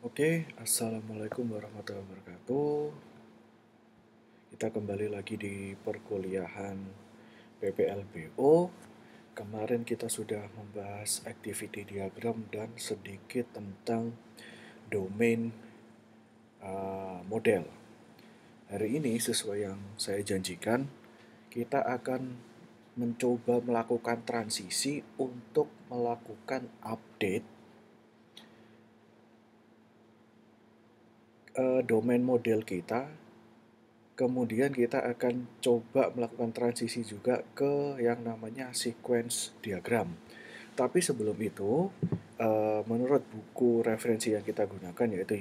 Assalamualaikum warahmatullahi wabarakatuh. Kita kembali lagi di perkuliahan PPLBO. Kemarin kita sudah membahas activity diagram dan sedikit tentang domain model. Hari ini sesuai yang saya janjikan, kita akan mencoba melakukan transisi untuk melakukan update domain model kita. Kemudian kita akan coba melakukan transisi juga ke yang namanya sequence diagram. Tapi sebelum itu, menurut buku referensi yang kita gunakan yaitu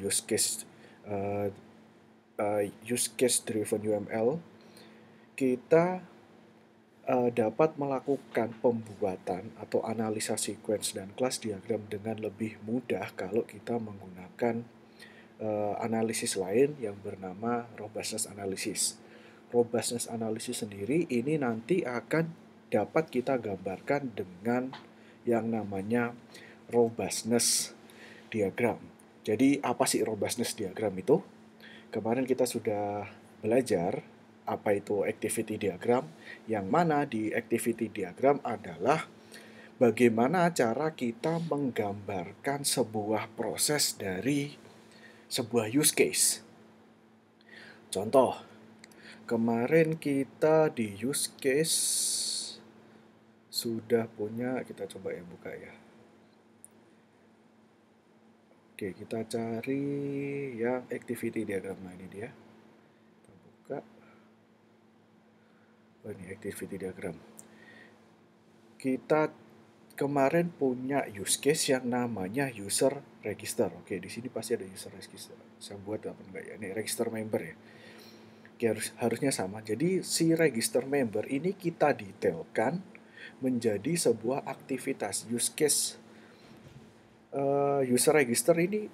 use case driven UML, kita dapat melakukan pembuatan atau analisa sequence dan kelas diagram dengan lebih mudah kalau kita menggunakan analisis lain yang bernama robustness analysis. Robustness analysis sendiri ini nanti akan dapat kita gambarkan dengan yang namanya robustness diagram. Jadi apa sih robustness diagram itu? Kemarin kita sudah belajar apa itu activity diagram, yang mana di activity diagram adalah bagaimana cara kita menggambarkan sebuah proses dari sebuah use case. Contoh, kemarin kita di use case sudah punya, kita coba ya buka ya. Oke, kita cari yang activity diagram. Nah, ini dia. Kita buka. Oh, ini activity diagram. Kita kemarin punya use case yang namanya user register. Oke, di sini pasti ada user register. Saya buat apa enggak ya? Ini register member ya. Oke, harusnya sama. Jadi si register member ini kita detailkan menjadi sebuah aktivitas use case. User register ini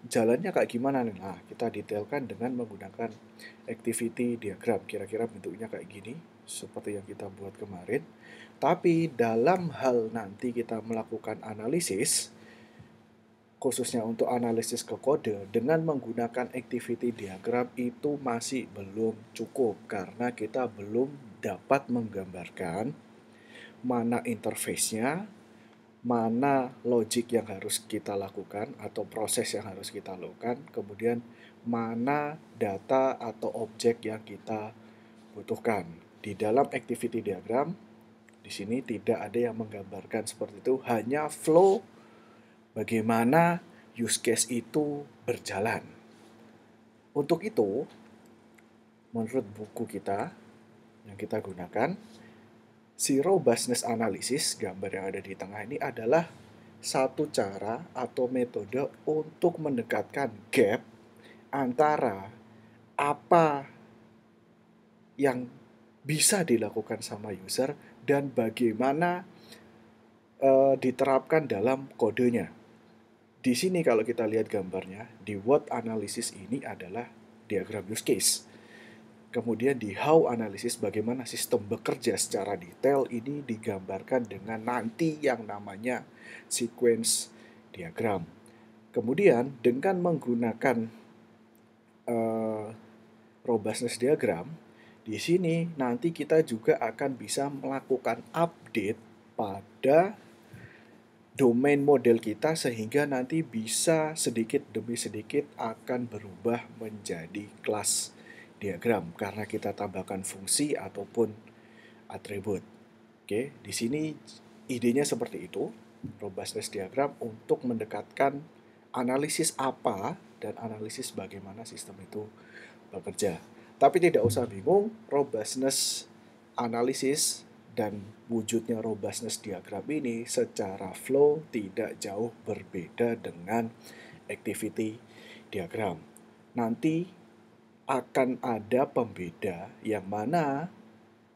jalannya kayak gimana nih? Nah, kita detailkan dengan menggunakan activity diagram. Kira-kira bentuknya kayak gini, seperti yang kita buat kemarin. Tapi dalam hal nanti kita melakukan analisis, khususnya untuk analisis ke kode, dengan menggunakan activity diagram itu masih belum cukup karena kita belum dapat menggambarkan mana interface-nya, mana logic yang harus kita lakukan atau proses yang harus kita lakukan, kemudian mana data atau objek yang kita butuhkan. Di dalam activity diagram, di sini tidak ada yang menggambarkan seperti itu, hanya flow bagaimana use case itu berjalan. Untuk itu, menurut buku kita yang kita gunakan, si robustness analysis, gambar yang ada di tengah ini adalah satu cara atau metode untuk mendekatkan gap antara apa yang bisa dilakukan sama user dan bagaimana diterapkan dalam kodenya. Di sini kalau kita lihat gambarnya, di what analysis ini adalah diagram use case. Kemudian di how analysis, bagaimana sistem bekerja secara detail, ini digambarkan dengan nanti yang namanya sequence diagram. Kemudian dengan menggunakan robustness diagram, di sini nanti kita juga akan bisa melakukan update pada domain model kita sehingga nanti bisa sedikit demi sedikit akan berubah menjadi kelas diagram karena kita tambahkan fungsi ataupun atribut. Oke, di sini idenya seperti itu, robustness diagram untuk mendekatkan analisis apa dan analisis bagaimana sistem itu bekerja. Tapi tidak usah bingung, robustness analisis dan wujudnya robustness diagram ini secara flow tidak jauh berbeda dengan activity diagram. Nanti akan ada pembeda yang mana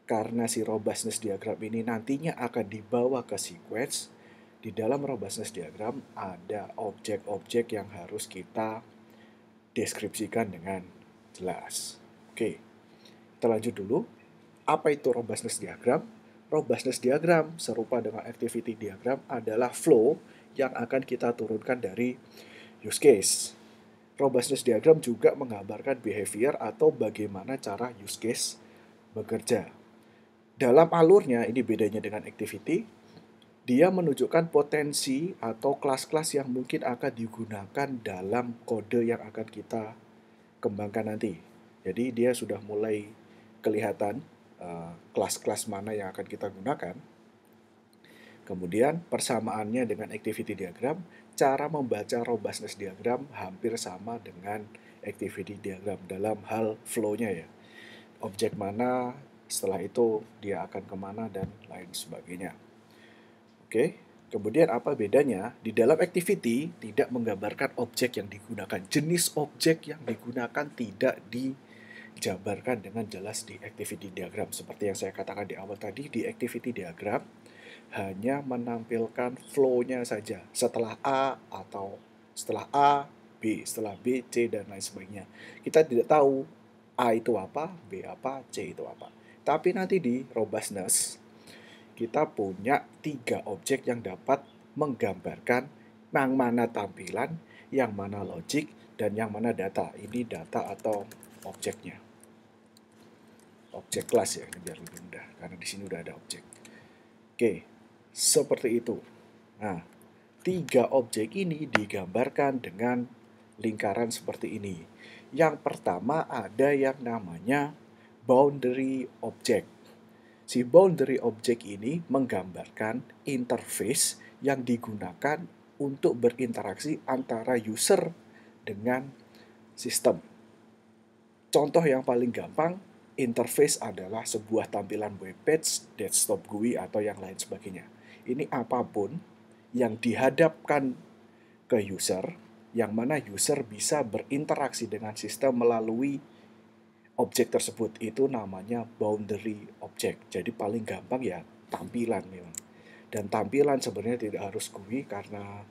karena si robustness diagram ini nantinya akan dibawa ke sequence. Di dalam robustness diagram ada objek-objek yang harus kita deskripsikan dengan jelas. Oke, kita lanjut dulu. Apa itu robustness diagram? Robustness diagram serupa dengan activity diagram adalah flow yang akan kita turunkan dari use case. Robustness diagram juga menggambarkan behavior atau bagaimana cara use case bekerja. Dalam alurnya, ini bedanya dengan activity, dia menunjukkan potensi atau kelas-kelas yang mungkin akan digunakan dalam kode yang akan kita kembangkan nanti. Jadi dia sudah mulai kelihatan kelas-kelas mana yang akan kita gunakan. Kemudian persamaannya dengan activity diagram, cara membaca robustness diagram hampir sama dengan activity diagram dalam hal flow-nya ya. Objek mana, setelah itu dia akan kemana, dan lain sebagainya. Oke, kemudian apa bedanya? Di dalam activity tidak menggambarkan objek yang digunakan. Jenis objek yang digunakan tidak dijabarkan dengan jelas di activity diagram. Seperti yang saya katakan di awal tadi, di activity diagram hanya menampilkan flow-nya saja. Setelah A atau setelah A, B, setelah B, C, dan lain sebagainya. Kita tidak tahu A itu apa, B apa, C itu apa. Tapi nanti di robustness, kita punya 3 objek yang dapat menggambarkan yang mana tampilan, yang mana logik, dan yang mana data. Ini data atau objeknya. Objek kelas ya, ini biar lebih mudah, karena di sini udah ada objek. Oke, seperti itu. Nah, 3 objek ini digambarkan dengan lingkaran seperti ini. Yang pertama ada yang namanya boundary object. Si boundary object ini menggambarkan interface yang digunakan untuk berinteraksi antara user dengan sistem. Contoh yang paling gampang, interface adalah sebuah tampilan web page, desktop GUI, atau yang lain sebagainya. Ini apapun yang dihadapkan ke user, yang mana user bisa berinteraksi dengan sistem melalui objek tersebut, itu namanya boundary object. Jadi paling gampang ya tampilan memang. Dan tampilan sebenarnya tidak harus GUI, karena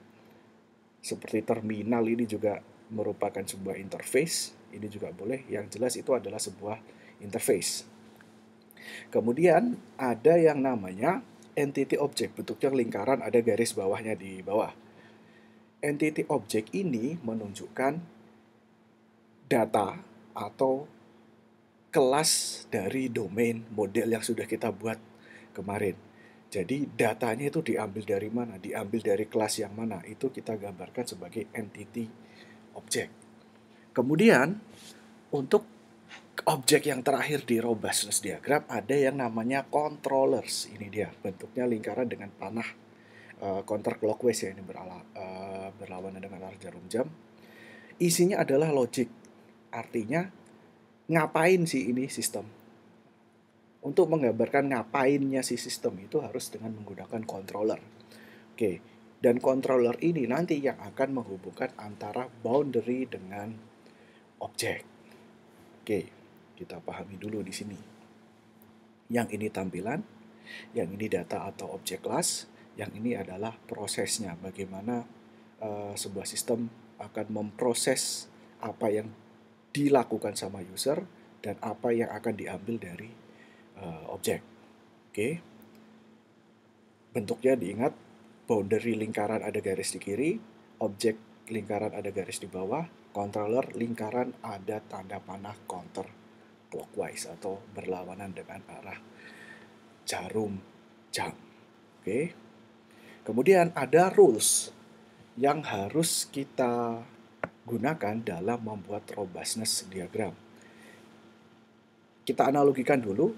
seperti terminal ini juga merupakan sebuah interface. Ini juga boleh, yang jelas itu adalah sebuah interface. Kemudian ada yang namanya entity object, bentuknya lingkaran, ada garis bawahnya di bawah. Entity object ini menunjukkan data atau kelas dari domain model yang sudah kita buat kemarin. Jadi datanya itu diambil dari mana, diambil dari kelas yang mana, itu kita gambarkan sebagai entity object. Kemudian untuk objek yang terakhir di robustness diagram ada yang namanya controllers. Ini dia, bentuknya lingkaran dengan panah counterclockwise ya, ini berlawanan dengan arah jarum jam. Isinya adalah logic, artinya ngapain sih ini sistem. Untuk menggambarkan ngapainnya si sistem itu harus dengan menggunakan controller. Oke, dan controller ini nanti yang akan menghubungkan antara boundary dengan objek. Oke, kita pahami dulu di sini. Yang ini tampilan, yang ini data atau objek kelas, yang ini adalah prosesnya, bagaimana sebuah sistem akan memproses apa yang dilakukan sama user dan apa yang akan diambil dari objek. Oke, bentuknya diingat, boundary lingkaran ada garis di kiri, objek lingkaran ada garis di bawah, controller lingkaran ada tanda panah counter clockwise atau berlawanan dengan arah jarum jam. Oke. Kemudian ada rules yang harus kita gunakan dalam membuat robustness diagram. Kita analogikan dulu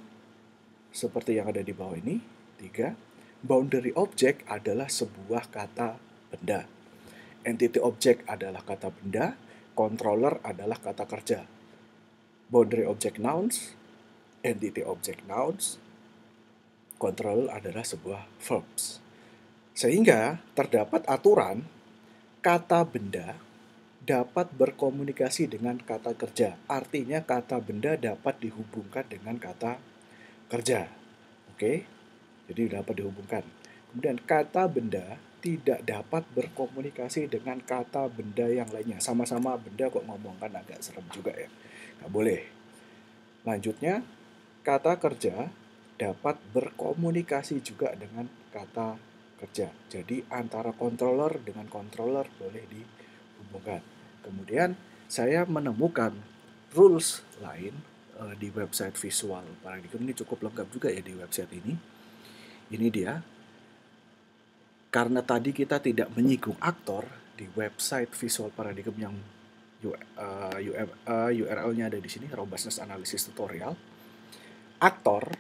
seperti yang ada di bawah ini. 3. Boundary object adalah sebuah kata benda. Entity object adalah kata benda, controller adalah kata kerja. Boundary object nouns, entity object nouns, controller adalah sebuah verbs. Sehingga terdapat aturan kata benda dapat berkomunikasi dengan kata kerja. Artinya kata benda dapat dihubungkan dengan kata kerja. Oke? Jadi dapat dihubungkan. Kemudian kata benda tidak dapat berkomunikasi dengan kata benda yang lainnya. Sama-sama benda kok ngomong, kan agak serem juga ya. Nggak boleh. Lanjutnya, kata kerja dapat berkomunikasi juga dengan kata kerja. Jadi antara controller dengan controller boleh dihubungkan. sambungkan. Kemudian saya menemukan rules lain di website Visual Paradigm. Ini cukup lengkap juga ya di website ini. Ini dia. Karena tadi kita tidak menyinggung aktor di website Visual Paradigm yang URL-nya ada di sini, Robustness Analysis Tutorial. Aktor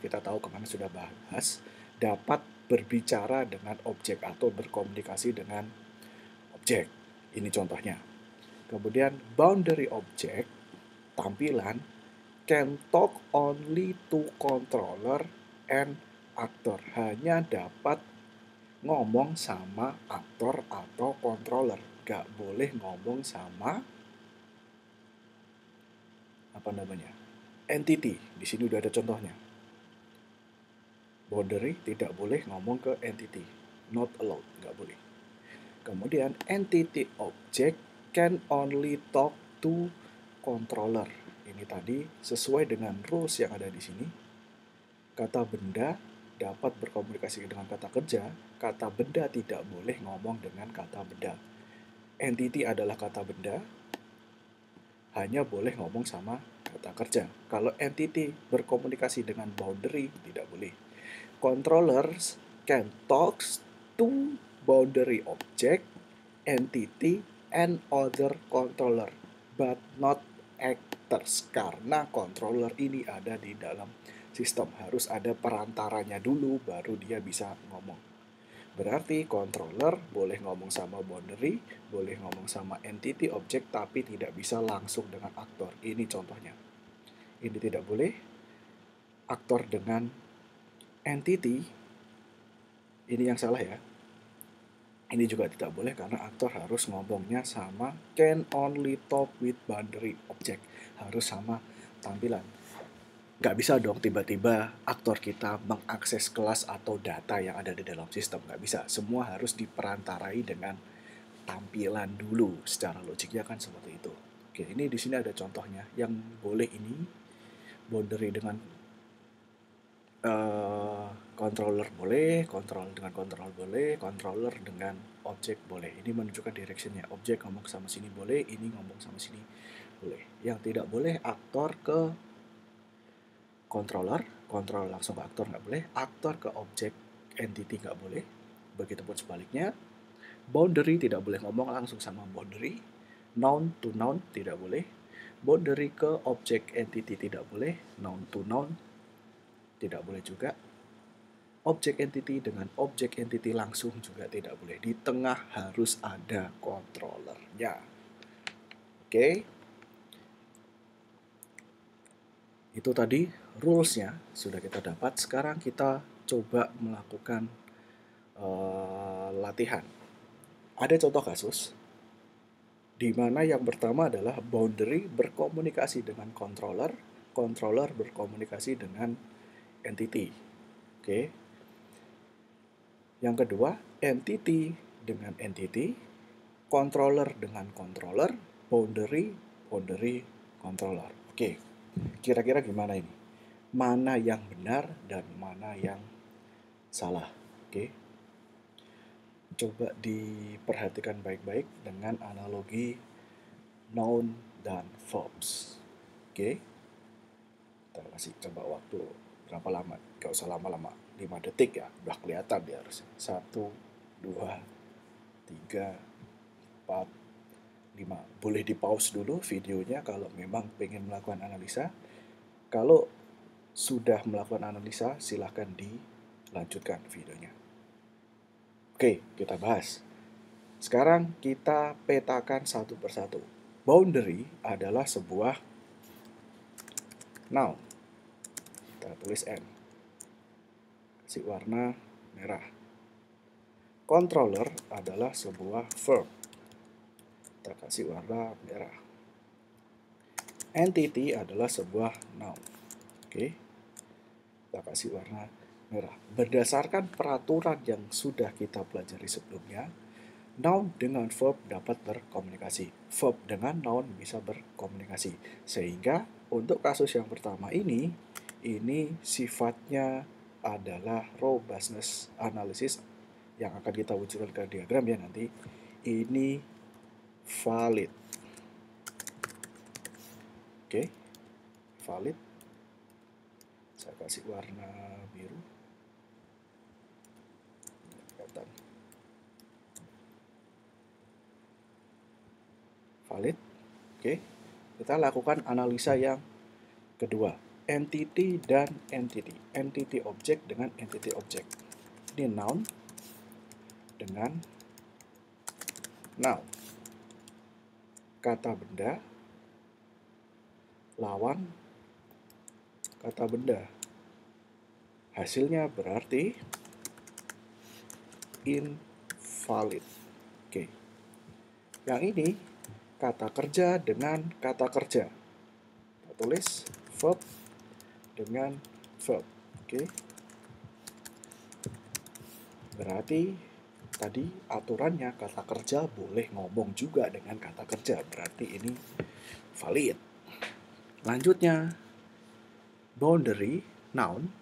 kita tahu kemana sudah bahas, dapat berbicara dengan objek atau berkomunikasi dengan objek. Ini contohnya. Kemudian boundary object, tampilan, can talk only to controller and actor. Hanya dapat ngomong sama aktor atau controller. Gak boleh ngomong sama entity. Di sini udah ada contohnya. Boundary tidak boleh ngomong ke entity. Not allowed, gak boleh. Kemudian entity object can only talk to controller. Ini tadi sesuai dengan rules yang ada di sini. Kata benda dapat berkomunikasi dengan kata kerja. Kata benda tidak boleh ngomong dengan kata benda. Entity adalah kata benda, hanya boleh ngomong sama kata kerja. Kalau entity berkomunikasi dengan boundary, tidak boleh. Controllers can talk to boundary object, entity, and other controller, but not actors. Karena controller ini ada di dalam sistem. Harus ada perantaranya dulu, baru dia bisa ngomong. Berarti controller boleh ngomong sama boundary, boleh ngomong sama entity object, tapi tidak bisa langsung dengan aktor. Ini contohnya. Ini tidak boleh. Aktor dengan entity, ini yang salah ya. Ini juga tidak boleh karena aktor harus ngomongnya sama can only talk with boundary object. Harus sama tampilan. Nggak bisa dong tiba-tiba aktor kita mengakses kelas atau data yang ada di dalam sistem. Nggak bisa. Semua harus diperantarai dengan tampilan dulu. Secara logiknya kan seperti itu. Oke, ini di sini ada contohnya. Yang boleh ini boundary dengan controller boleh, controller dengan controller boleh, controller dengan objek boleh. Ini menunjukkan directionnya. Objek ngomong sama sini boleh, ini ngomong sama sini boleh. Yang tidak boleh aktor ke controller langsung ke aktor nggak boleh, aktor ke objek entity nggak boleh, begitupun sebaliknya. Boundary tidak boleh ngomong langsung sama boundary, noun to noun tidak boleh, boundary ke objek entity tidak boleh, noun to noun tidak boleh juga, objek entity dengan objek entity langsung juga tidak boleh. Di tengah harus ada controllernya. Oke. Itu tadi rules-nya sudah kita dapat. Sekarang kita coba melakukan latihan. Ada contoh kasus di mana yang pertama adalah boundary berkomunikasi dengan controller, controller berkomunikasi dengan entity. Oke. Yang kedua, entity dengan entity, controller dengan controller, boundary controller. Oke. Kira-kira gimana ini? Mana yang benar dan mana yang salah? Oke. Coba diperhatikan baik-baik dengan analogi noun dan verbs. Oke. Kita kasih coba waktu berapa lama? Gak usah lama-lama. 5 detik ya. Udah kelihatan dia harusnya. 1, 2, 3, 4, 5. Boleh di pause dulu videonya kalau memang pengen melakukan analisa. Kalau sudah melakukan analisa, silahkan dilanjutkan videonya. Oke, kita bahas. Sekarang kita petakan satu persatu. Boundary adalah sebuah noun. Kita tulis N. Kasih warna merah. Controller adalah sebuah verb. Kita kasih warna merah. Entity adalah sebuah noun. Oke. Kita kasih warna merah. Berdasarkan peraturan yang sudah kita pelajari sebelumnya, noun dengan verb dapat berkomunikasi. Verb dengan noun bisa berkomunikasi. Sehingga untuk kasus yang pertama ini sifatnya adalah robustness analysis yang akan kita wujudkan ke diagram ya nanti. ini valid. Oke, valid. Saya kasih warna biru. Kelihatan. Valid. Oke, kita lakukan analisa yang kedua. Entity dan entity. Entity object dengan entity object. Ini noun dengan noun. Kata benda lawan kata benda. Hasilnya berarti invalid. Oke. Yang ini kata kerja dengan kata kerja. Kita tulis verb dengan verb. Oke. Berarti tadi aturannya kata kerja boleh ngomong juga dengan kata kerja. Berarti ini valid. Lanjutnya, boundary, noun,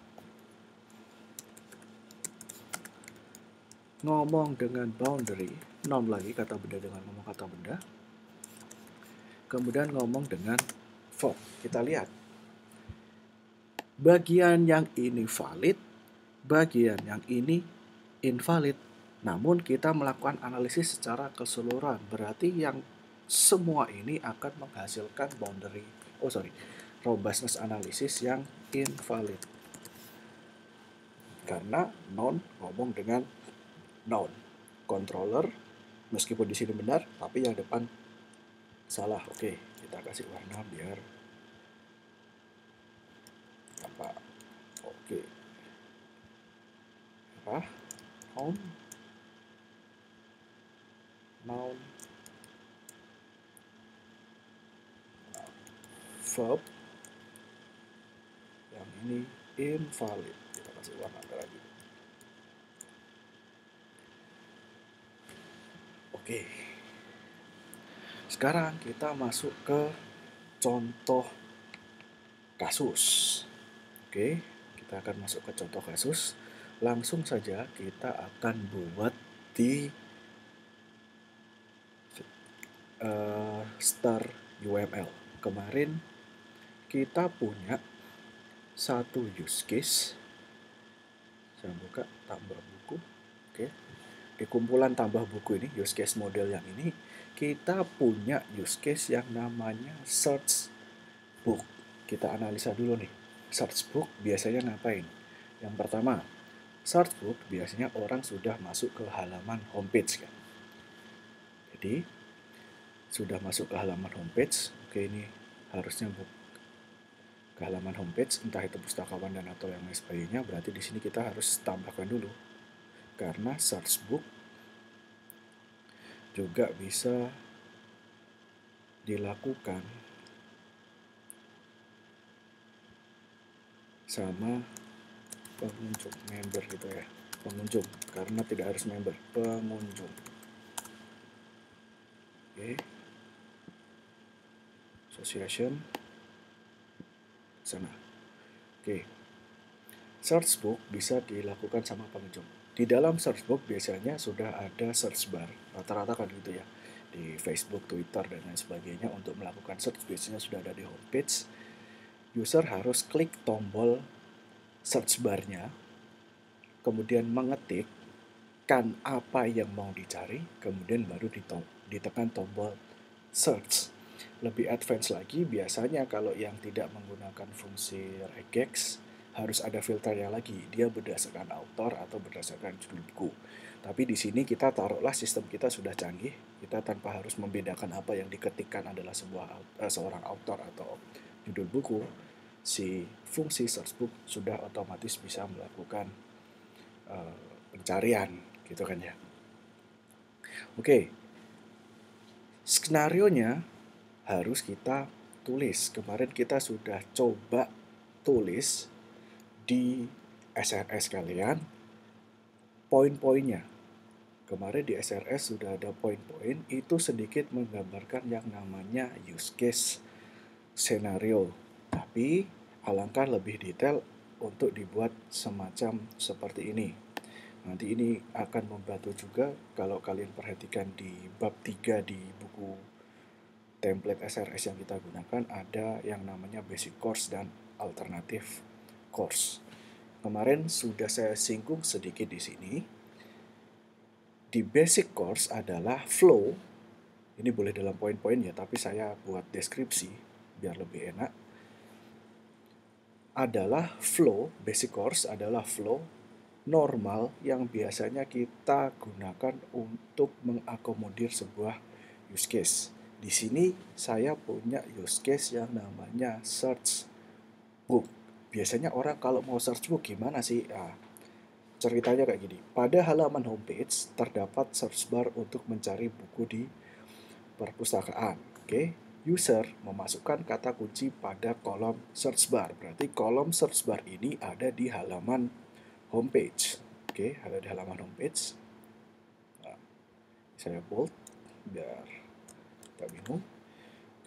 ngomong dengan boundary, noun lagi kata benda dengan ngomong kata benda. Kemudian ngomong dengan verb. Kita lihat. Bagian yang ini valid, bagian yang ini invalid. Namun kita melakukan analisis secara keseluruhan. Berarti yang semua ini akan menghasilkan robustness analysis yang invalid. Karena noun ngomong dengan noun. Controller, meskipun di sini benar, tapi yang depan salah. Oke, kita kasih warna biar apa? Oke. Apa? Noun, verb, yang ini invalid. Kita kasih warna lagi. Oke. Sekarang kita masuk ke contoh kasus. Oke, kita akan masuk ke contoh kasus. Langsung saja kita akan buat di Star UML. Kemarin kita punya satu use case. Saya buka tambah buku. Oke. Di kumpulan tambah buku ini, use case model yang ini, kita punya use case yang namanya search book. Kita analisa dulu nih. Search book biasanya ngapain? Yang pertama, search book biasanya orang sudah masuk ke halaman homepage kan. Jadi sudah masuk ke halaman homepage. Oke, ini harusnya ke halaman homepage, entah itu pustakawan dan atau yang lain sebagainya. Berarti di sini kita harus tambahkan dulu. Karena search book juga bisa dilakukan sama pengunjung, member gitu ya. Pengunjung, karena tidak harus member, pengunjung. Oke. Association sana. Oke. Search book bisa dilakukan sama pengunjung. Di dalam search book biasanya sudah ada search bar. Rata-rata kan gitu ya. Di Facebook, Twitter, dan lain sebagainya untuk melakukan search biasanya sudah ada di homepage. User harus klik tombol search bar-nya, kemudian mengetikkan apa yang mau dicari, kemudian baru ditekan tombol search. Lebih advance lagi, biasanya kalau yang tidak menggunakan fungsi regex, harus ada filternya lagi. Dia berdasarkan author atau berdasarkan judul buku. Tapi di sini kita taruhlah sistem kita sudah canggih. Kita tanpa harus membedakan apa yang diketikkan adalah seorang author atau judul buku. Si fungsi search book sudah otomatis bisa melakukan pencarian, gitu kan ya. Oke. Skenarionya harus kita tulis. Kemarin kita sudah coba tulis di SRS kalian poin-poinnya. Kemarin di SRS sudah ada poin-poin, itu sedikit menggambarkan yang namanya use case scenario. Tapi alangkah lebih detail untuk dibuat semacam seperti ini. Nanti ini akan membantu juga kalau kalian perhatikan di bab 3 di buku template SRS yang kita gunakan ada yang namanya basic course dan alternative course. Kemarin sudah saya singgung sedikit di sini. Di basic course adalah flow. Ini boleh dalam poin-poin ya, tapi saya buat deskripsi biar lebih enak. Adalah flow, basic course adalah flow normal yang biasanya kita gunakan untuk mengakomodir sebuah use case. Di sini saya punya use case yang namanya search book. Biasanya orang kalau mau search book gimana sih? Nah, ceritanya kayak gini. Pada halaman homepage terdapat search bar untuk mencari buku di perpustakaan. Oke, user memasukkan kata kunci pada kolom search bar. Berarti kolom search bar ini ada di halaman homepage. Oke, ada di halaman homepage. Nah, saya bold biar tidak bingung.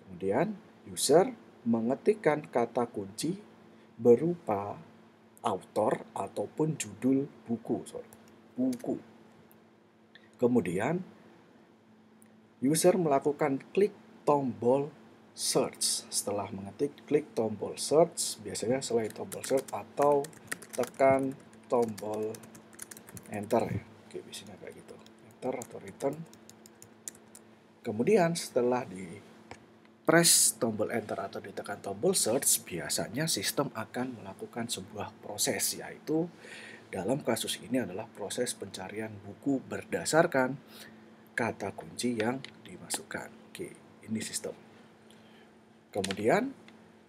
Kemudian user mengetikkan kata kunci berupa author ataupun judul buku. Buku. Kemudian user melakukan klik tombol search. Setelah mengetik, klik tombol search. Biasanya selain tombol search atau tekan tombol enter ya. Oke, biasanya kayak gitu. Enter atau return. Kemudian setelah di press tombol enter atau ditekan tombol search, biasanya sistem akan melakukan sebuah proses, yaitu dalam kasus ini adalah proses pencarian buku berdasarkan kata kunci yang dimasukkan. Oke, ini sistem. Kemudian,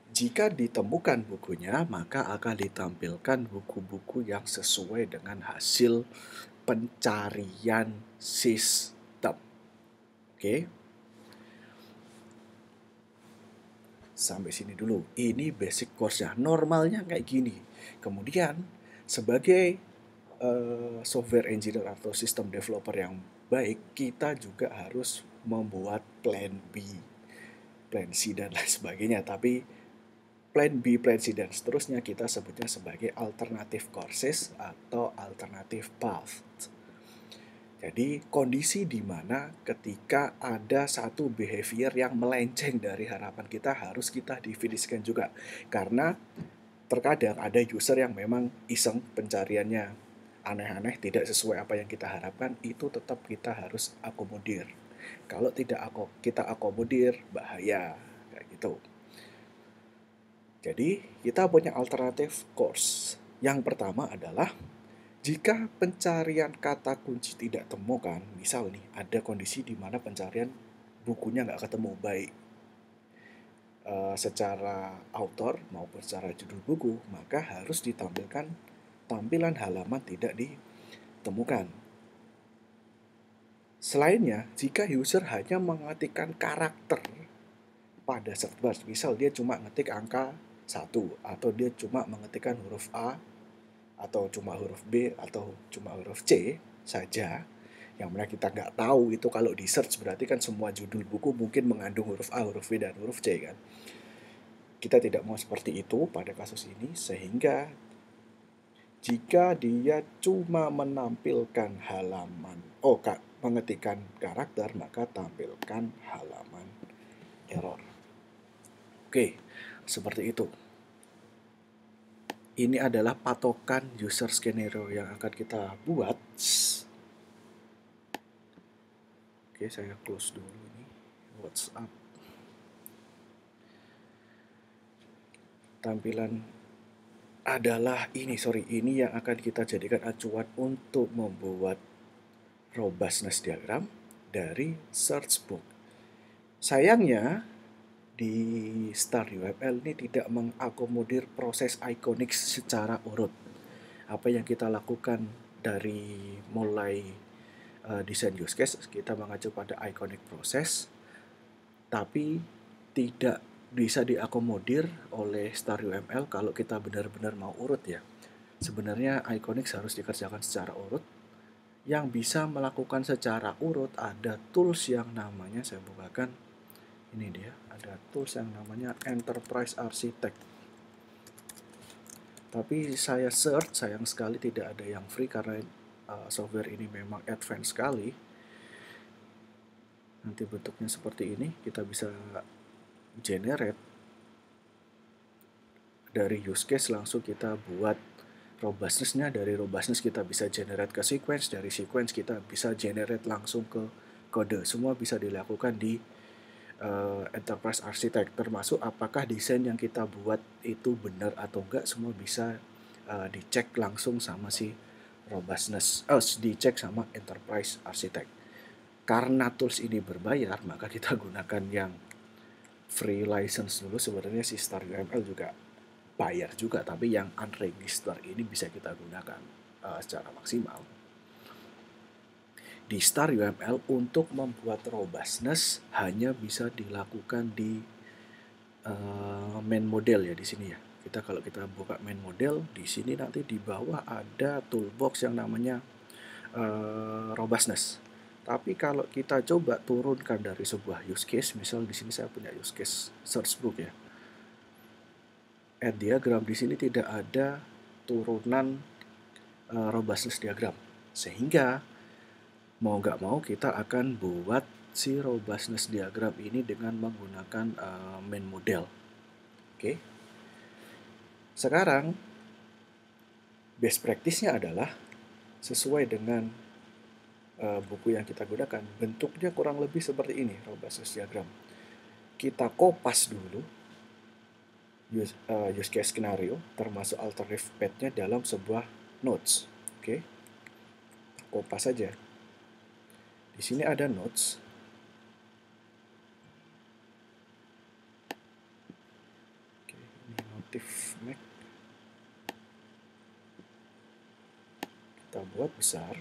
jika ditemukan bukunya, maka akan ditampilkan buku-buku yang sesuai dengan hasil pencarian sistem. Oke. Sampai sini dulu. Ini basic course-nya. Normalnya kayak gini. Kemudian, sebagai software engineer atau system developer yang baik, kita juga harus membuat plan B, plan C, dan lain sebagainya. Tapi plan B, plan C, dan seterusnya kita sebutnya sebagai alternative courses atau alternative path. Jadi kondisi di mana ketika ada satu behavior yang melenceng dari harapan kita harus kita definisikan juga. Karena terkadang ada user yang memang iseng pencariannya aneh-aneh, tidak sesuai apa yang kita harapkan, itu tetap kita harus akomodir. Kalau tidak kita akomodir, bahaya. Kayak gitu. Jadi kita punya alternative course. Yang pertama adalah jika pencarian kata kunci tidak temukan, misal nih ada kondisi di mana pencarian bukunya nggak ketemu baik secara author maupun secara judul buku, maka harus ditampilkan tampilan halaman tidak ditemukan. Selainnya, jika user hanya mengetikkan karakter pada search bar, misal dia cuma ngetik angka 1 atau dia cuma mengetikkan huruf A atau cuma huruf B atau cuma huruf C saja, yang mana kita nggak tahu itu kalau di search berarti kan semua judul buku mungkin mengandung huruf A, huruf B, dan huruf C kan. Kita tidak mau seperti itu pada kasus ini, sehingga jika dia cuma menampilkan halaman, mengetikkan karakter, maka tampilkan halaman error. Oke, seperti itu. Ini adalah patokan user scenario yang akan kita buat. Oke, saya close dulu ini WhatsApp. Tampilan adalah ini yang akan kita jadikan acuan untuk membuat robustness diagram dari search book. Sayangnya, di Star UML ini tidak mengakomodir proses iconic secara urut. Apa yang kita lakukan dari mulai desain use case, kita mengacu pada iconic process, tapi tidak bisa diakomodir oleh Star UML kalau kita benar-benar mau urut ya. Sebenarnya iconic harus dikerjakan secara urut. Yang bisa melakukan secara urut ada tools yang namanya, saya bukakan, ini dia, ada tools yang namanya Enterprise Architect. Tapi saya search, sayang sekali tidak ada yang free karena software ini memang advance sekali, nanti bentuknya seperti ini, kita bisa generate dari use case langsung kita buat robustness-nya, dari robustness kita bisa generate ke sequence, dari sequence kita bisa generate langsung ke kode. Semua bisa dilakukan di Enterprise Architect, termasuk apakah desain yang kita buat itu benar atau enggak, semua bisa dicek langsung sama si robustness, dicek sama Enterprise Architect. Karena tools ini berbayar, maka kita gunakan yang free license dulu. Sebenarnya si Star UML juga bayar juga, tapi yang unregistered ini bisa kita gunakan secara maksimal. Di Star UML untuk membuat robustness hanya bisa dilakukan di main model ya di sini ya. Kalau kita buka main model, di sini nanti di bawah ada toolbox yang namanya robustness. Tapi kalau kita coba turunkan dari sebuah use case, misal di sini saya punya use case search book ya. Add diagram, di sini tidak ada turunan robustness diagram, sehingga mau nggak mau kita akan buat si robustness diagram ini dengan menggunakan main model. Oke. Sekarang best practice-nya adalah sesuai dengan buku yang kita gunakan, bentuknya kurang lebih seperti ini robustness diagram. Kita kopas dulu use case scenario termasuk alternative path-nya dalam sebuah nodes. Oke. Kopas saja. Di sini ada nodes. Oke, ini notif Mac. Kita buat besar.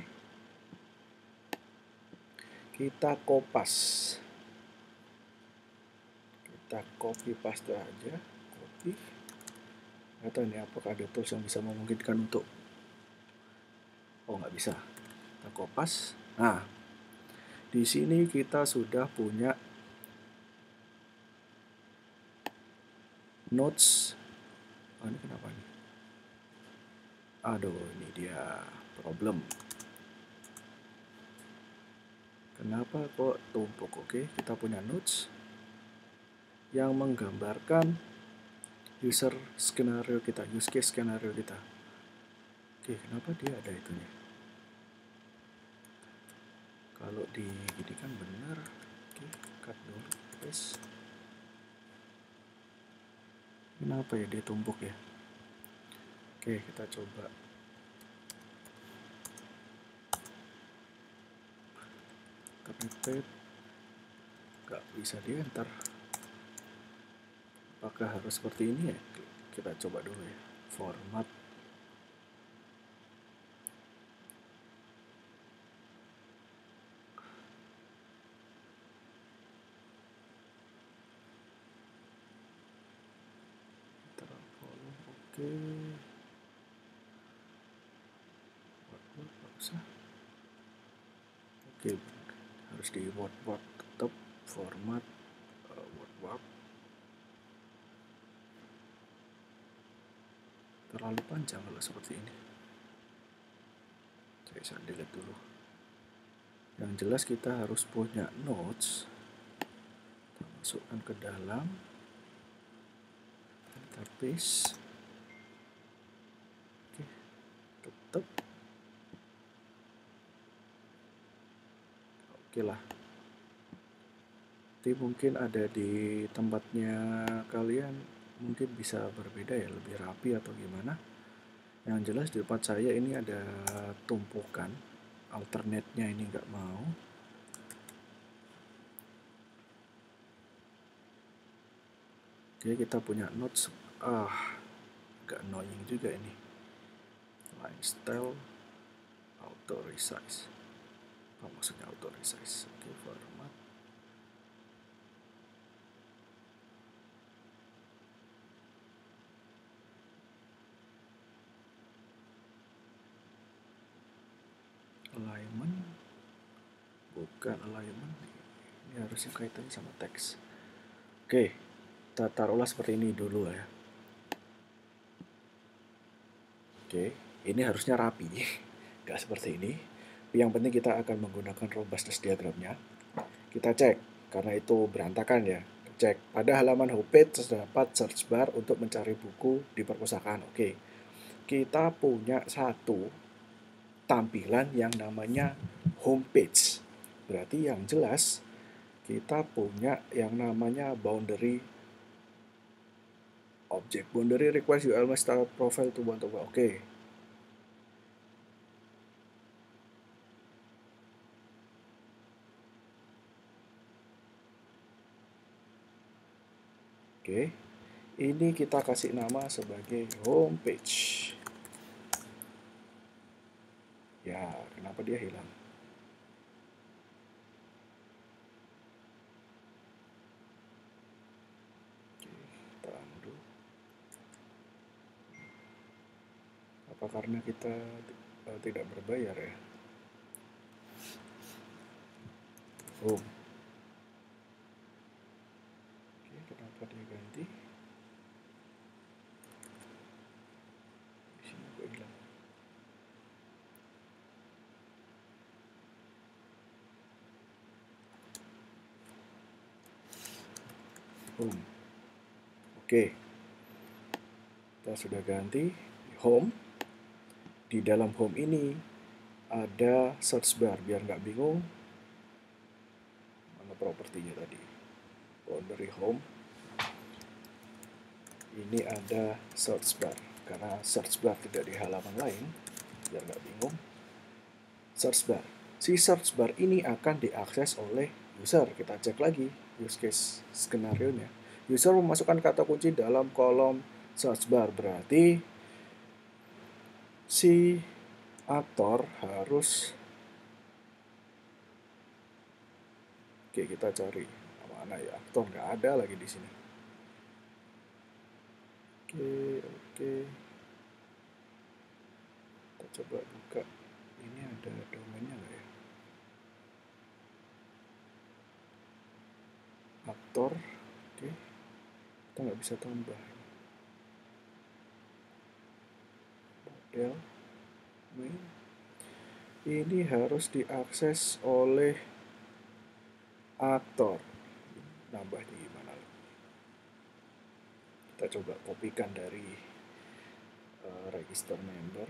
Kita kopas. Kita copy paste aja. Copy. Atau ini apakah ada tools yang bisa memungkinkan untuk nggak bisa. Kita kopas. Nah, di sini kita sudah punya nodes. Ini kenapa nih? Aduh, ini dia problem. Kenapa kok tumpuk? Oke, kita punya nodes yang menggambarkan user skenario kita, use case skenario kita. Oke, kenapa dia ada itunya? Kalau di gini kan benar. Oke, cut dulu, paste. Kenapa ya dia tumpuk ya? Oke, kita coba. Ternyata nggak bisa di enter. Apakah harus seperti ini ya? Kita coba dulu ya. Format. Oke. Oke, harus di word tetap format word. Terlalu panjang kalau seperti ini. Saya delete dulu. Yang jelas kita harus punya nodes. Kita masukkan ke dalam. Kita paste. Oke, tetap. Oke lah. Nanti mungkin ada di tempatnya kalian mungkin bisa berbeda ya, lebih rapi atau gimana. Yang jelas di tempat saya ini ada tumpukan, alternate-nya ini nggak mau. Oke, kita punya notes. Agak annoying juga ini. Line style, auto resize. Apa maksudnya auto resize? Oke, format. Alignment. Bukan alignment. Ini harusnya kaitannya sama teks. Oke, kita taruhlah seperti ini dulu ya. Oke, ini harusnya rapi. Nggak seperti ini. Yang penting kita akan menggunakan robustness diagramnya. Kita cek, karena itu berantakan ya. Cek, pada halaman homepage terdapat search bar untuk mencari buku di perpustakaan. Oke, kita punya satu tampilan yang namanya homepage. Berarti yang jelas kita punya yang namanya boundary object. Boundary request URL start profile to one to one. Oke. Oke. Ini kita kasih nama sebagai homepage. Ya, kenapa dia hilang? Oke, kita undo. Apa karena kita tidak berbayar ya? Oh. Oke, kenapa dia ganti? Di sini kok hilang? Home. Oke. Kita sudah ganti home. Di dalam home ini ada search bar, biar nggak bingung. Mana propertinya tadi? Boundary home. Ini ada search bar. Karena search bar tidak di halaman lain, biar nggak bingung. Search bar. Si search bar ini akan diakses oleh user. Kita cek lagi use case skenario-nya. User memasukkan kata kunci dalam kolom search bar. Berarti si aktor harus, oke, kita cari mana ya aktor, nggak ada lagi di sini. Oke, kita coba buka. Ini ada domainnya nggak ya? Aktor, oke, kita nggak bisa tambah. Model main ini harus diakses oleh aktor. Nambahnya gimana? Kita coba kopikan dari register member.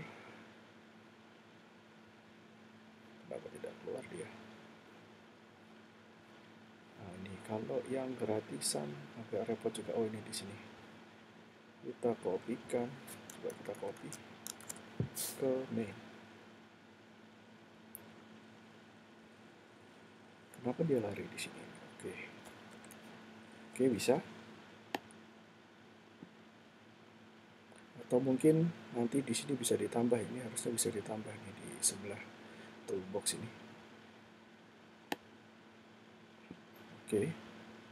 Kenapa tidak keluar dia? Nah, ini kalau yang gratisan agak repot juga. Oh, ini di sini. Kita kopikan. Coba kita copy ke main. Kenapa dia lari di sini? Oke. Oke, bisa. Atau mungkin nanti di sini bisa ditambah. Ini harusnya bisa ditambah nih di sebelah toolbox ini. Oke.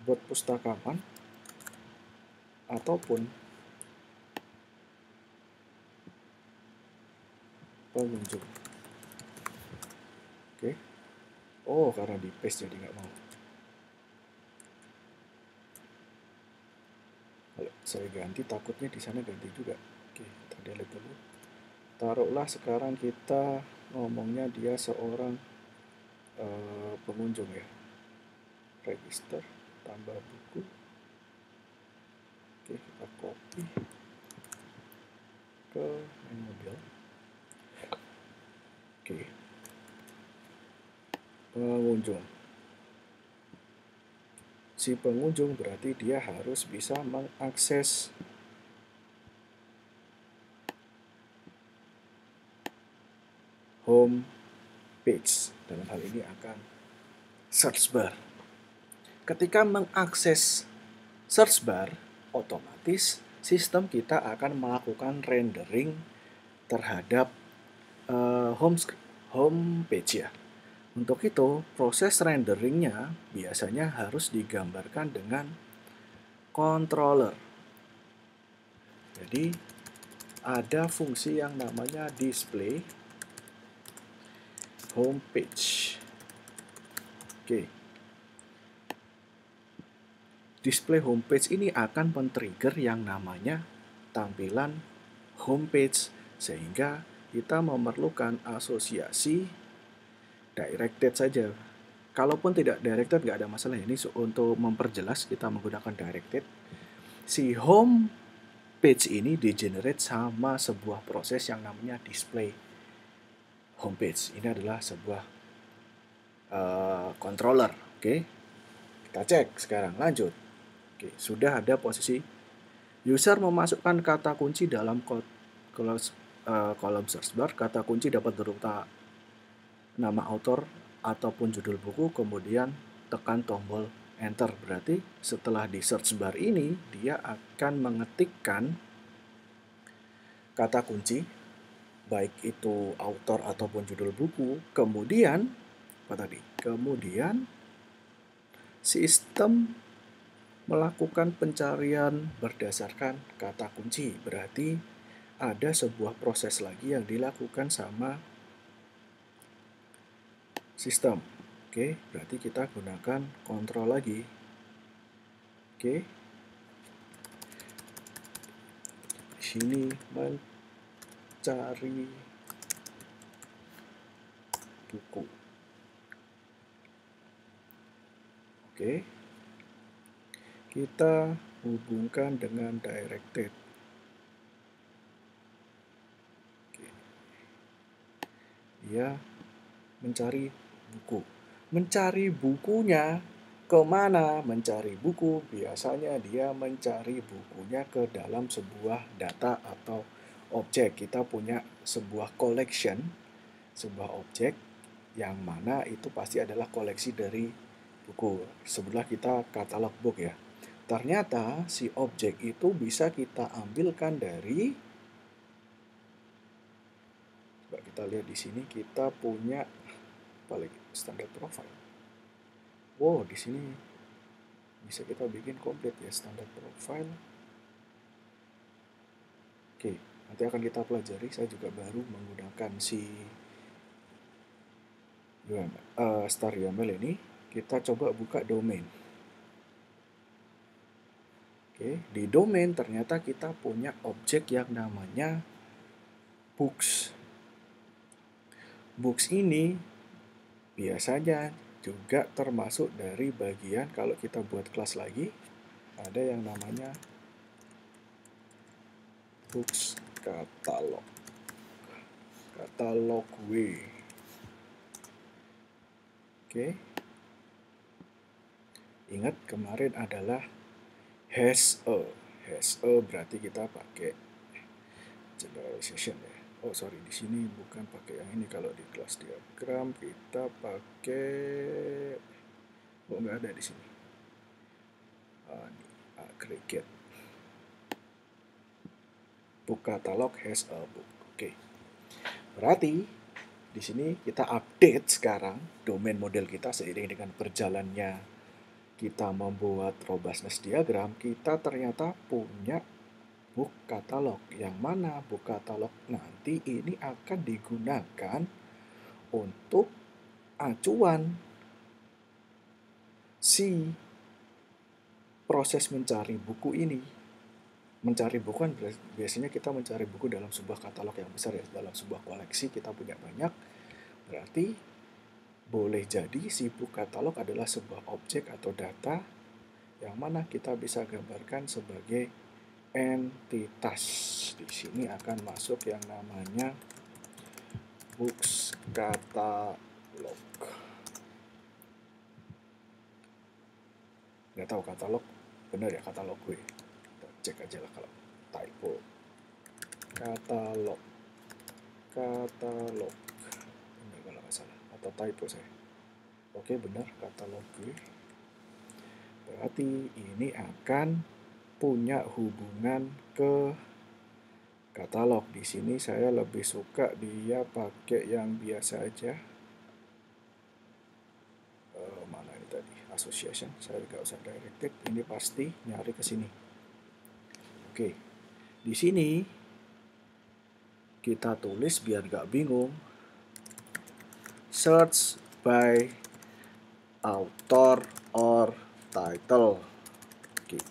Buat pustakawan ataupun pengunjung. Oke. Oh, karena di paste jadi nggak mau. Kalau saya ganti, takutnya di sana ganti juga. Oke, kita delete dulu. Taruhlah sekarang kita ngomongnya dia seorang pengunjung ya. Register, tambah buku. Oke, kita copy ke main model. Oke, pengunjung. Si pengunjung berarti dia harus bisa mengakses home page. Dalam hal ini akan search bar. Ketika mengakses search bar, otomatis sistem kita akan melakukan rendering terhadap home page ya. Untuk itu, proses renderingnya biasanya harus digambarkan dengan controller. Jadi, ada fungsi yang namanya display homepage. Oke. Display homepage ini akan men-trigger yang namanya tampilan homepage, sehingga kita memerlukan asosiasi directed saja. Kalaupun tidak directed nggak ada masalah. Ini untuk memperjelas kita menggunakan directed. Si home page ini di-generate sama sebuah proses yang namanya display homepage. Ini adalah sebuah controller. Oke, kita cek sekarang. Lanjut. Oke, sudah ada posisi user memasukkan kata kunci dalam kolom search bar. Kata kunci dapat berupa nama author ataupun judul buku, kemudian tekan tombol enter. Berarti setelah di search bar ini, dia akan mengetikkan kata kunci, baik itu author ataupun judul buku, kemudian sistem melakukan pencarian berdasarkan kata kunci. Berarti ada sebuah proses lagi yang dilakukan sama sistem. Oke, berarti kita gunakan kontrol lagi. Oke. Di sini mencari buku. Oke. Kita hubungkan dengan directed. Oke. Dia mencari buku. Mencari bukunya kemana? Mencari buku biasanya dia mencari bukunya ke dalam sebuah data atau objek. Kita punya sebuah collection, sebuah objek yang mana itu pasti adalah koleksi dari buku. Sebutlah kita katalog book ya. Ternyata si objek itu bisa kita ambilkan dari, coba kita lihat di sini kita punya paling standar profile. Wow, di sini bisa kita bikin komplit ya standar profile. Oke, nanti akan kita pelajari. Saya juga baru menggunakan si Star UML ini. Kita coba buka domain. Oke, di domain ternyata kita punya objek yang namanya books. Books ini biasanya juga termasuk dari bagian, kalau kita buat kelas lagi, ada yang namanya books catalog. Catalog W. Oke. Ingat kemarin adalah has a berarti kita pakai generalization ya. Oh sorry, di sini bukan pakai yang ini. Kalau di kelas diagram kita pakai, oh nggak ada di sini. Aggregate. Book catalog has a book. Oke. Berarti di sini kita update sekarang domain model kita seiring dengan berjalannya kita membuat robustness diagram. Kita ternyata punya book catalog, yang mana book catalog nanti ini akan digunakan untuk acuan si proses mencari buku ini. Mencari buku kan biasanya kita mencari buku dalam sebuah katalog yang besar ya, dalam sebuah koleksi kita punya banyak. Berarti boleh jadi si book catalog adalah sebuah objek atau data yang mana kita bisa gambarkan sebagai entitas. Di sini akan masuk yang namanya books catalog. Nggak tahu katalog benar ya, katalog gue. Kita cek aja lah kalau typo. Katalog. Benar kalau nggak salah. Atau typo saya. Oke, benar katalog gue. Berarti ini akan punya hubungan ke katalog. Di sini saya lebih suka dia pakai yang biasa aja. Mana ini tadi? Association. Saya nggak usah directed. Ini pasti nyari ke sini. Oke. Di sini kita tulis biar nggak bingung. Search by author or title. Oke.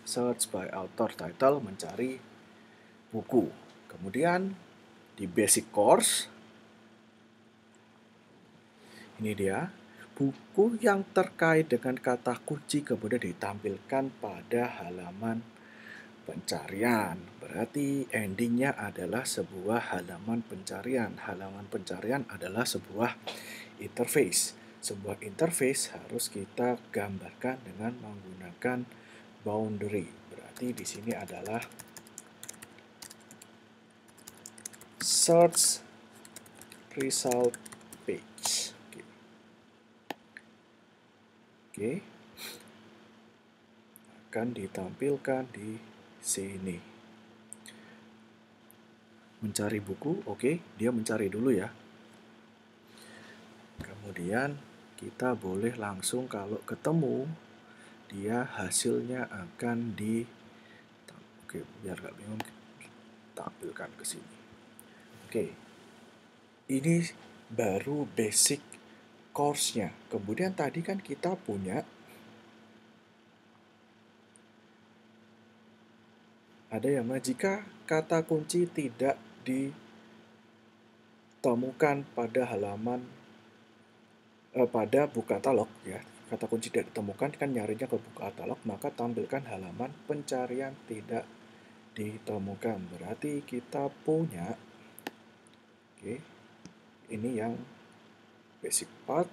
Search by author title, mencari buku. Kemudian di basic course, ini dia, buku yang terkait dengan kata kunci kemudian ditampilkan pada halaman pencarian. Berarti endingnya adalah sebuah halaman pencarian. Halaman pencarian adalah sebuah interface. Sebuah interface harus kita gambarkan dengan menggunakan boundary. Berarti di sini adalah search result page. Oke. Akan ditampilkan di sini. Mencari buku, oke, dia mencari dulu ya. Kemudian kita boleh langsung kalau ketemu, dia hasilnya akan oke, biar gak bingung, tampilkan ke sini. Oke, ini baru basic course-nya. Kemudian tadi kan kita punya ada yang jika kata kunci tidak ditemukan pada halaman pada buku katalog ya, kata kunci tidak ditemukan kan nyarinya ke buku katalog, maka tampilkan halaman pencarian tidak ditemukan. Berarti kita punya ini yang basic path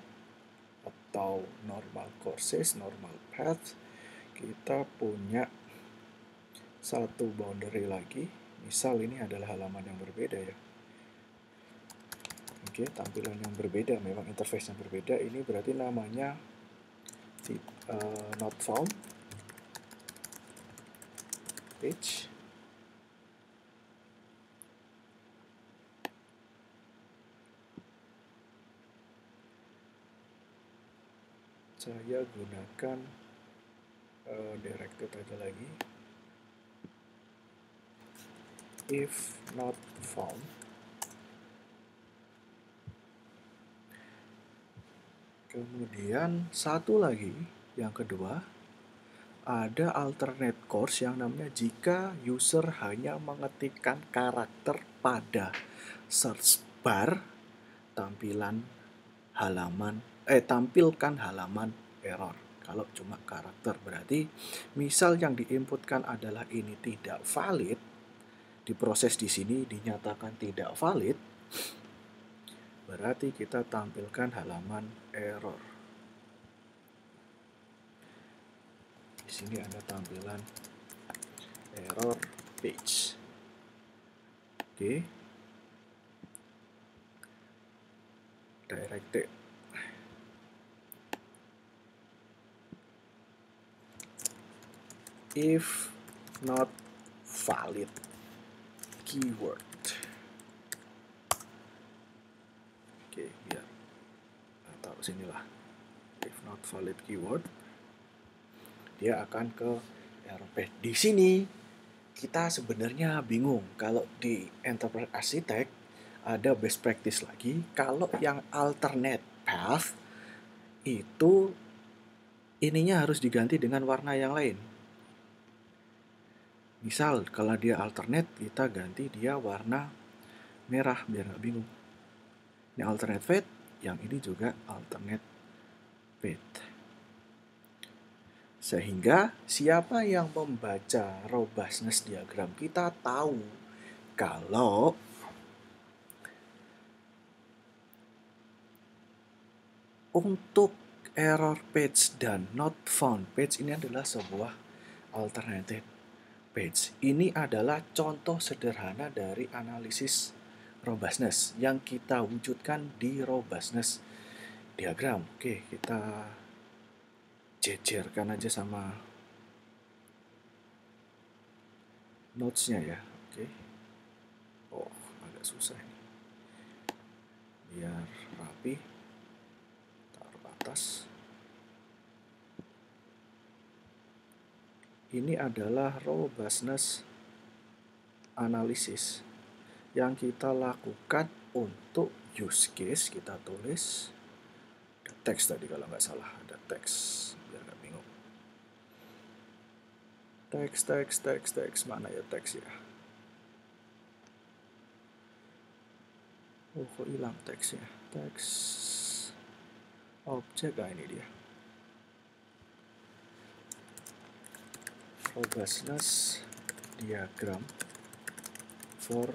atau normal courses, normal path. Kita punya satu boundary lagi, misal ini adalah halaman yang berbeda ya. Oke, tampilan yang berbeda, memang interface yang berbeda. Ini berarti namanya not found page. Saya gunakan directed aja lagi. If not found. Kemudian satu lagi, yang kedua, ada alternate course yang namanya jika user hanya mengetikkan karakter pada search bar, tampilkan halaman error. Kalau cuma karakter berarti misal yang diinputkan adalah ini tidak valid, diproses di sini dinyatakan tidak valid, berarti kita tampilkan halaman error. Di sini ada tampilan error page. Oke. Directed. If not valid keyword. Oke, biar taruh sinilah. If not valid keyword, dia akan ke error page. Di sini kita sebenarnya bingung. Kalau di Enterprise Architect ada best practice lagi. Kalau yang alternate path itu ininya harus diganti dengan warna yang lain. Misal kalau dia alternate, kita ganti dia warna merah biar nggak bingung. Ini alternate path, yang ini juga alternate path. Sehingga siapa yang membaca robustness diagram kita tahu kalau untuk error page dan not found page ini adalah sebuah alternative page. Ini adalah contoh sederhana dari analisis robustness yang kita wujudkan di robustness diagram. Oke, kita jejerkan aja sama notes-nya ya. Oke. Oh, agak susah ini. Biar rapi. Taruh atas. Ini adalah robustness analysis yang kita lakukan untuk use case. Kita tulis ada teks tadi kalau nggak salah, ada teks biar nggak bingung. Teks mana ya teks ya? Oh, kok hilang teksnya? Teks objek, ini dia. Robustness diagram for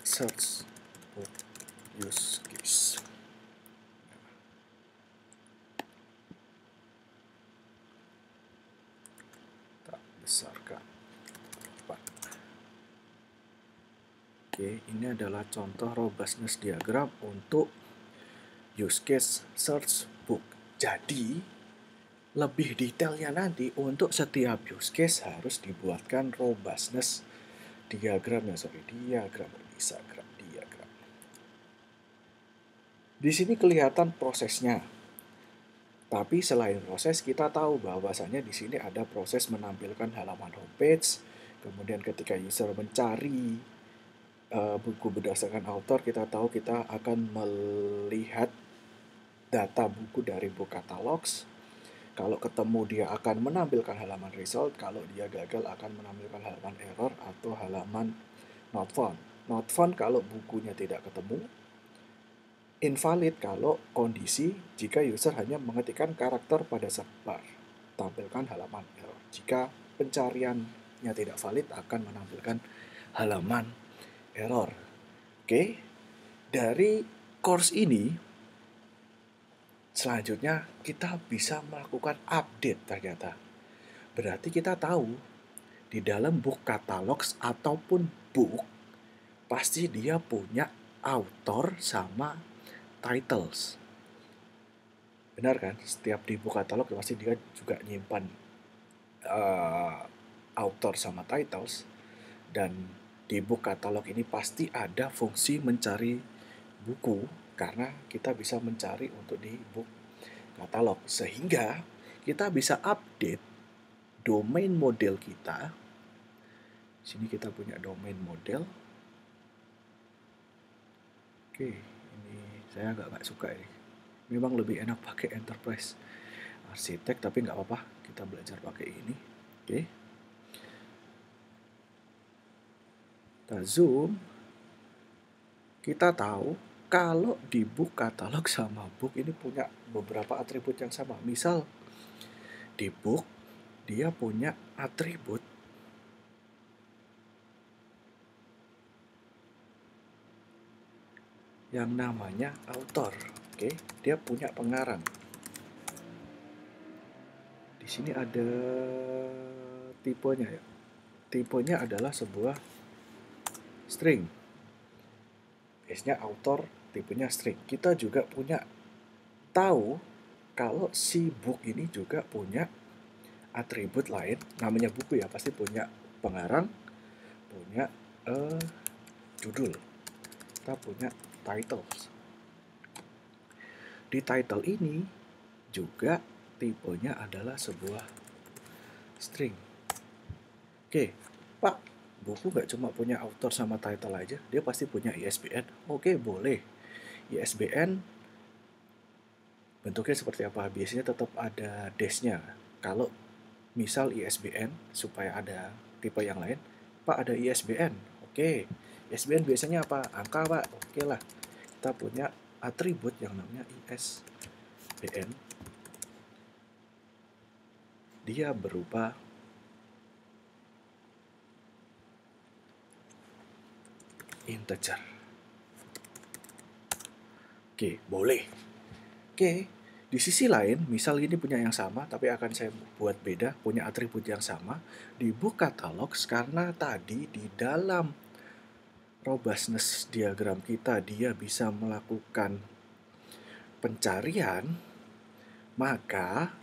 search book use case. Tak besarkan. Oke, ini adalah contoh robustness diagram untuk use case search book. Jadi, lebih detailnya nanti untuk setiap use case harus dibuatkan robustness diagram. Di sini kelihatan prosesnya. Tapi selain proses, kita tahu bahwasannya di sini ada proses menampilkan halaman homepage. Kemudian ketika user mencari buku berdasarkan author, kita tahu kita akan melihat data buku dari book catalogs. Kalau ketemu, dia akan menampilkan halaman result. Kalau dia gagal, akan menampilkan halaman error atau halaman not found. Not found kalau bukunya tidak ketemu. Invalid kalau kondisi jika user hanya mengetikkan karakter pada search bar. Tampilkan halaman error. Jika pencariannya tidak valid, akan menampilkan halaman error. Oke, dari course ini selanjutnya kita bisa melakukan update ternyata. Berarti kita tahu di dalam book catalogs ataupun book pasti dia punya author sama titles. Benar kan? Setiap di book catalog pasti dia juga nyimpan author sama titles. Dan di book catalog ini pasti ada fungsi mencari buku, karena kita bisa mencari untuk di book catalog. Sehingga kita bisa update domain model kita. Sini kita punya domain model. Oke, ini saya nggak suka ini. Memang lebih enak pakai enterprise arsitek, tapi nggak apa-apa, kita belajar pakai ini. Oke. Kita zoom. Kita tahu kalau di book catalog sama book ini punya beberapa atribut yang sama. Misal di book dia punya atribut yang namanya author. Oke, dia punya pengarang. Di sini ada tipenya ya. Tipenya adalah sebuah string. Biasanya author tipenya string. Kita juga punya tahu kalau si book ini juga punya atribut lain, namanya buku ya, pasti punya pengarang, punya judul, kita punya titles. Di title ini juga tipenya adalah sebuah string. Oke, Pak, buku nggak cuma punya author sama title aja, dia pasti punya ISBN. Oke, boleh. ISBN bentuknya seperti apa? Biasanya tetap ada dash-nya. Kalau misal ISBN, supaya ada tipe yang lain, Pak ada ISBN. Oke, ISBN biasanya apa? Angka, Pak. Oke lah, kita punya atribut yang namanya ISBN. Dia berupa integer. Oke, boleh. Oke, di sisi lain, misal ini punya yang sama, tapi akan saya buat beda, punya atribut yang sama. Di book catalogs, karena tadi di dalam robustness diagram kita, dia bisa melakukan pencarian, maka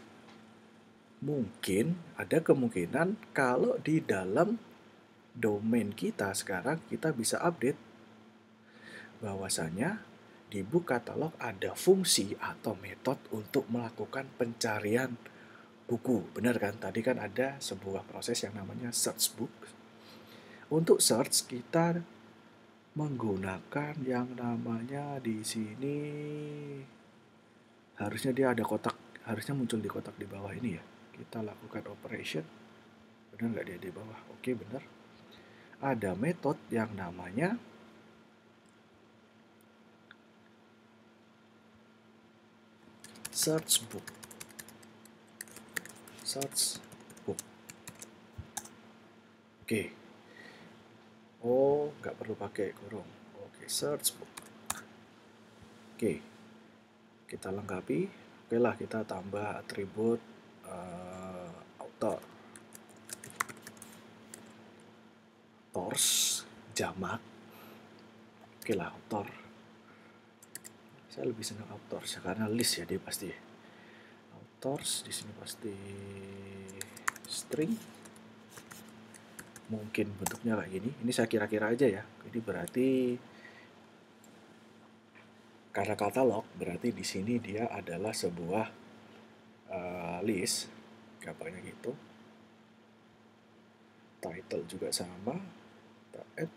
mungkin ada kemungkinan kalau di dalam domain kita sekarang kita bisa update bahwasanya di book catalog ada fungsi atau metode untuk melakukan pencarian buku. Benar kan? Tadi kan ada sebuah proses yang namanya search book. Untuk search kita menggunakan yang namanya di sini, harusnya dia ada kotak, harusnya muncul di kotak di bawah ini ya. Kita lakukan operation. Benar nggak dia di bawah? Oke, benar. Ada metode yang namanya search book. Search book. Oke. Oh, nggak perlu pakai kurung. Oke, search book. Oke, kita lengkapi. Oke lah, kita tambah atribut author. Authors, jamak. Oke lah, author. Saya lebih senang authors karena list ya dia pasti. Authors di sini pasti string. Mungkin bentuknya kayak gini. Ini saya kira-kira aja ya. Ini berarti karena katalog berarti di sini dia adalah sebuah list, gampangnya gitu. Title juga sama. Kita add,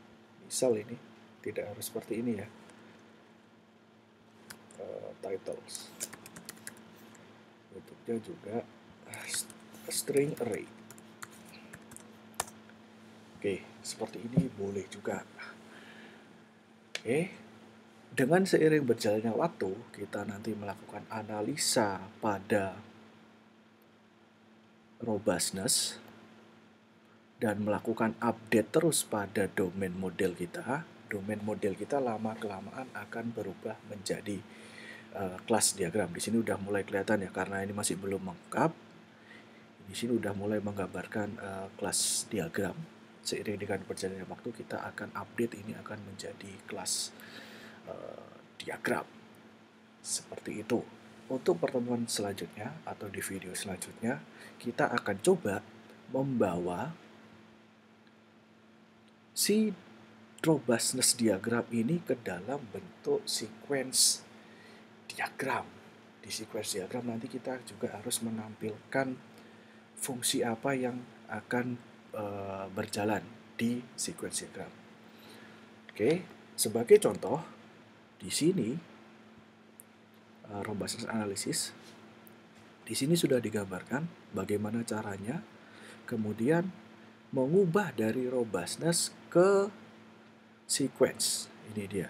misal ini tidak harus seperti ini ya. Titles. Bentuknya juga string array. Oke, seperti ini boleh juga. Oke, dengan seiring berjalannya waktu, kita nanti melakukan analisa pada robustness dan melakukan update terus pada domain model kita. Domain model kita lama-kelamaan akan berubah menjadi kelas diagram. Di sini udah mulai kelihatan ya, karena ini masih belum lengkap. Di sini udah mulai menggambarkan kelas diagram. Seiring dengan perjalanan waktu kita akan update ini akan menjadi kelas diagram. Seperti itu. Untuk pertemuan selanjutnya atau di video selanjutnya, kita akan coba membawa si robustness diagram ini ke dalam bentuk sequence diagram. Di sequence diagram nanti kita juga harus menampilkan fungsi apa yang akan berjalan di sequence diagram. Oke, sebagai contoh di sini robustness analysis di sini sudah digambarkan bagaimana caranya kemudian mengubah dari robustness ke sequence. Ini dia.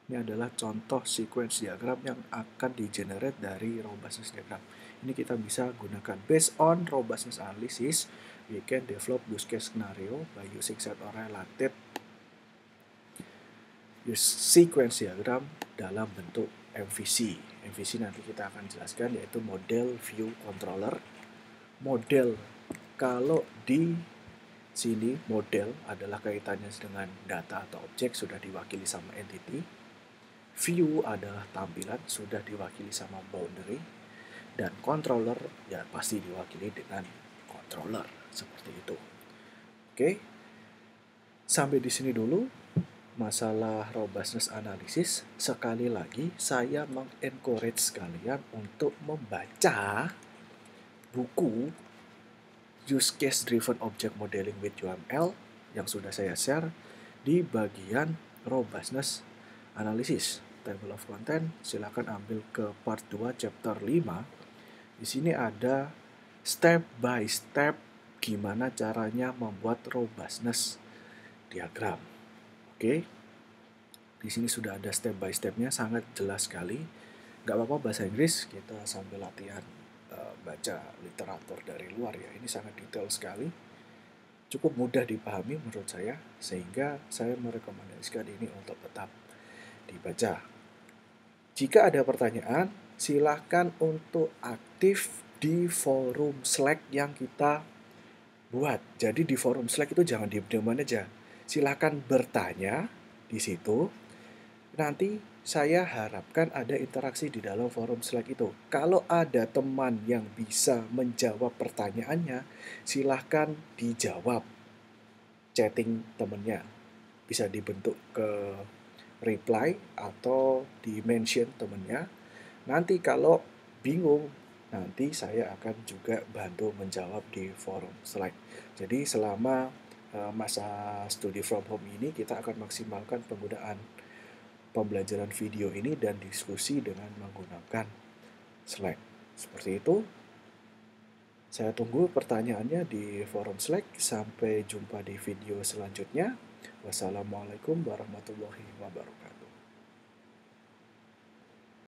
Ini adalah contoh sequence diagram yang akan di-generate dari robustness diagram. Ini kita bisa gunakan based on robustness analysis. We can develop use case scenario by using set or related use sequence diagram dalam bentuk MVC. MVC nanti kita akan jelaskan yaitu model view controller. Model, kalau di sini model adalah kaitannya dengan data atau objek, sudah diwakili sama entity. View adalah tampilan, sudah diwakili sama boundary. Dan controller ya pasti diwakili dengan controller, seperti itu. Oke, sampai di sini dulu masalah robustness analysis. Sekali lagi saya mengencourage kalian untuk membaca buku Use Case Driven Object Modeling with UML yang sudah saya share di bagian robustness analysis. Table of content, silakan ambil ke part 2 chapter 5. Di sini ada step by step gimana caranya membuat robustness diagram. Oke. Di sini sudah ada step by stepnya, sangat jelas sekali. Nggak apa-apa bahasa Inggris, kita sambil latihan baca literatur dari luar ya. Ini sangat detail sekali. Cukup mudah dipahami menurut saya, sehingga saya merekomendasikan ini untuk tetap dibaca. Jika ada pertanyaan, silakan untuk aktif di forum Slack yang kita buat. Jadi di forum Slack itu jangan diem-dieman aja. Silakan bertanya di situ. Nanti saya harapkan ada interaksi di dalam forum Slack itu. Kalau ada teman yang bisa menjawab pertanyaannya, silahkan dijawab chatting temennya. Bisa dibentuk ke reply atau di mention temennya. Nanti kalau bingung, nanti saya akan juga bantu menjawab di forum Slack. Jadi selama masa studi from home ini kita akan maksimalkan penggunaan pembelajaran video ini dan diskusi dengan menggunakan Slack. Seperti itu. Saya tunggu pertanyaannya di forum Slack. Sampai jumpa di video selanjutnya. Wassalamualaikum warahmatullahi wabarakatuh.